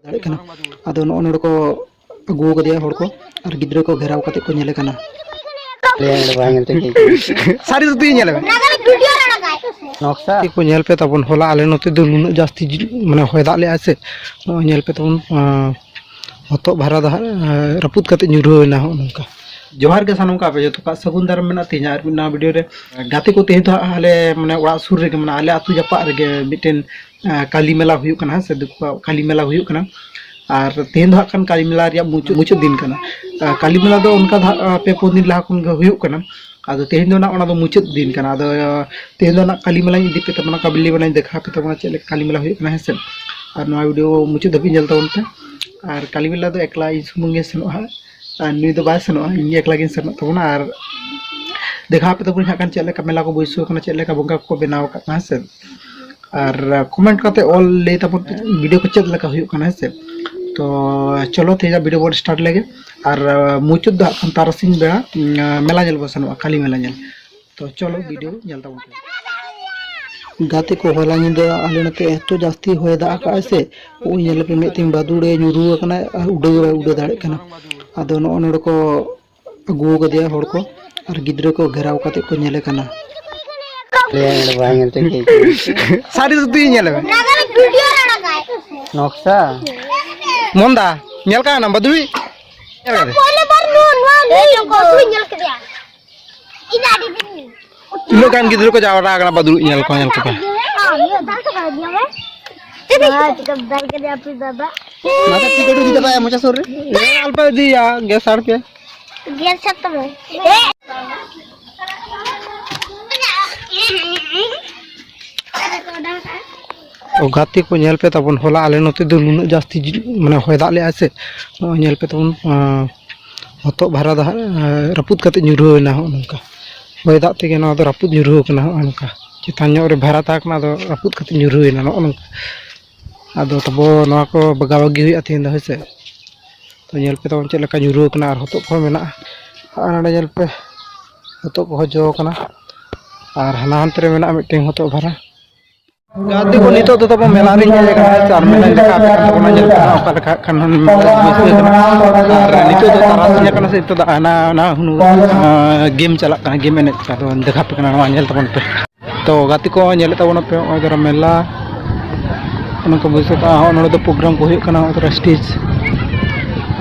दाड़े कना आदो no node को अगु कदिया हड़ को और गिद्रा को घेराव कते को नेले कना सारी तो तीन नेले नक्शा को नेल पे तबन होला आले नते दो नुन जास्ती माने होय दाले आसे नो नेल पे तबन हतो भारा दा रपुत कते न्यूरोना हो नका जोहार के सानम का पे जो का सगुन दार मेना तिना आर ना वीडियो रे गाते को ते तो आले माने ओड़ा सुर रे माने आले आतु जपा रे मिटेन काली मेला हुयु कना से दुखा काली मेला हुयु कना और तेन दो खान काली मेला रिया मुचो दिन कना काली मेला दो उनका पे पुन दिन लहा खन हुयु कना आदो तेन दो ना ओना दो मुचो दिन कना आदो तेन दो ना काली मेला इदी पे तमना काबिली बना देखा पे तमना चले काली मेला हुयु कना हेसे और नवा वीडियो मुचो दबी जल तबन पे और काली मेला दो एकला इ सुमुंगे सनो हा नुई दो बाय सनो इन एकला गिन सनो तबना और देखा पे तबन हाकन चले का मेला को बइसो कना चले का बंगा को बनाव का हेसे और कमेंट करते ऑल ले तबन वीडियो को चेक लगा हुयु कना हेसे तो चलो तेजा वीडियो बोर्ड स्टार्ट लेगे और मुचुद दा तारसिन बेड़ा मेला जल बसनो काली मेला जल तो चलो वीडियो जलता हूं गाते को होला निंदा आले नते एतो जास्ती होय दा का से ओ नेल पे मेतिन बादुड़े नुरु कना उडे दाड़े कना आदो नो नोड को अगु गदिया हड़ को और गिद्रा को घेराव कते को नेले कना सारी तो तीन नेले नक्शा मोंदा नेल का ना बदुई पहले बार नो को सुई नेल के दिया इदाडी दिन तुलो कान गिद्रो को जावरा कना बदुई नेल को पे हां ये दाल का दिया मैं हां टिकट दाल के दिया फिर दादा माता टिकट दी दबा मुझे सोर रे अल्प दिया गैस आड़ पे गैस सब तो ओ गाते को नेल पे तबन होला आले नते दो नुन जास्ती माने होय दाले आसे नो नेल पे तबन हतो भारा दा रपुत कते न्यूरोना हो नका होय दा ते ना दो रपुत न्यूरो कना हो नका चितान रे भारा ता कना दो रपुत कते न्यूरोना नो नका आदो तबो नवा को बगावगी हुई अथिन दा होसे तो नेल पे तबन चेलका न्यूरो कना और हतो को मेना आना नेल पे हतो को जो कना और हाना हंतरे मेना मिटिंग हतो भारा गाते को नितो तो तब मेला रे हे कना चार मेला देखा पे तो ना जल कना ओका लेखा खन और नितो तो तारासिया कना से तो ना ना हुनु गेम चला कना गेम एने का तो देखा पे कना नेल तबन पे तो गाते को नेल तबन पे ओदर मेला उनको बुझे का ओनो तो प्रोग्राम को हुई कना ओदर स्टेज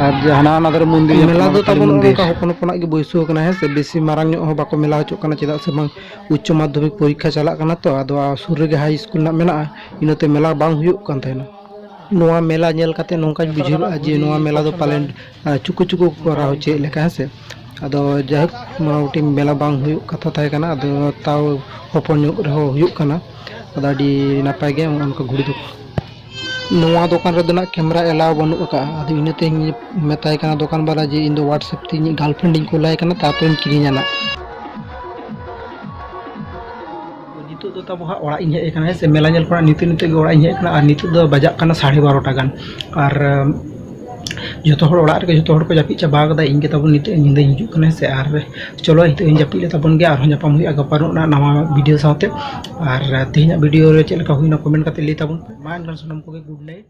और जहाना नादर मंदिर मेला दो तबन उनका हपन हपना के बइसो कना है से बेसी मारांग हो बाको मेला हचो कना चेदा से बांग उच्च माध्यमिक परीक्षा चला कना तो आदो सुर रे हाई स्कूल ना मेना इनते मेला बांग हुयु कान थायना नोआ मेला नेल काते नोंका बुझिबा जे नोआ मेला दो पालेन चुकु चुकु करा हो चे लेका से आदो जाहक मोटी मेला बांग हुयु कथा थाय कना आदो ताव हपन रे हुयु कना आदो आडी नापाय गे उनका घुड़ी दो नोआ दुकान रे दना कैमरा एलाव बनु का आदि इनते मेताय कना दुकान वाला जे इन दो व्हाट्सएप ती गर्लफ्रेंड इन को लाय कना तापे किरियाना नितो दो तब ओड़ा इन हे कना से मेला नेल पड़ा नितो नितो ओड़ा इन हे कना और नितो दो बजा कना 12:30 गान और जतो हड़ ओड़ा रे जतो हड़ को जापि चाबा गदा इन के तब नितो निंदा हिजु कना से और चलो हितो इन जापि ले तबन गे और जापाम हुई गपारो ना नवा वीडियो साथे और तेना वीडियो रे चेलका हुईना कमेंट करते ले तबन मान गन सनम को गुड नाइट।